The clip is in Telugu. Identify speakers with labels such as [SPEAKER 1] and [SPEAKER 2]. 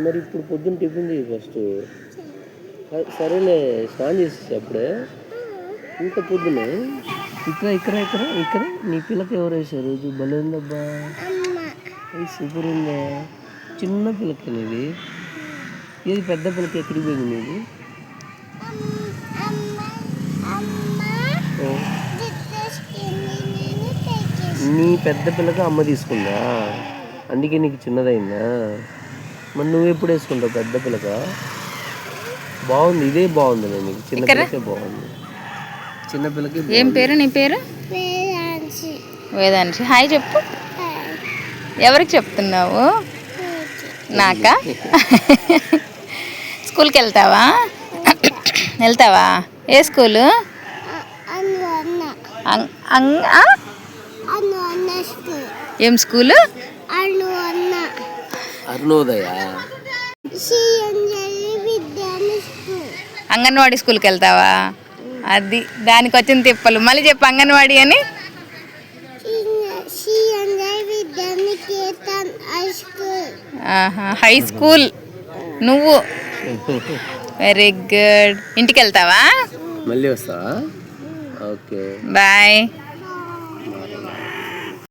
[SPEAKER 1] మరి ఇప్పుడు పొద్దున్న టిఫిన్ చేయి ఫస్ట్. సరేలే, స్నానం చేసేసి అప్పుడే ఇంత పొద్దునే. ఇక్కడ నీ పిల్లకి ఎవరు వేసారు? రోజు భలే ఉందబ్బా, సూపర్ ఉందా. చిన్న పిల్లకి నీది ఏది? పెద్ద పిల్లకి ఎక్కడికి పోయింది నీది? నీ పెద్ద పిల్లకి అమ్మ తీసుకుందా, అందుకే నీకు చిన్నదైందా? మరి నువ్వు ఎప్పుడు వేసుకుంటావు పెద్ద పిల్లక? బాగుంది, ఇదే బాగుంది. నీకు చిన్న పిల్లకే బాగుంది. చిన్న పిల్లకి.
[SPEAKER 2] ఏం పేరు నీ పేరు? వేదాంశి. హాయ్ చెప్పు. ఎవరికి చెప్తున్నావు? నాకా? స్కూల్కి వెళ్తావా? ఏ స్కూలు? ఏం స్కూలు?
[SPEAKER 1] అరుణోదయ.
[SPEAKER 2] అంగన్వాడీ స్కూల్కి వెళ్తావా? అది దానికి వచ్చిన తిప్పలు. మళ్ళీ చెప్పు అంగన్వాడీ అని. High school. నువ్వు వెరీ గుడ్. ఇంటికి వెళ్తావా?
[SPEAKER 1] మళ్ళీ వస్తావా? Okay,
[SPEAKER 2] bye.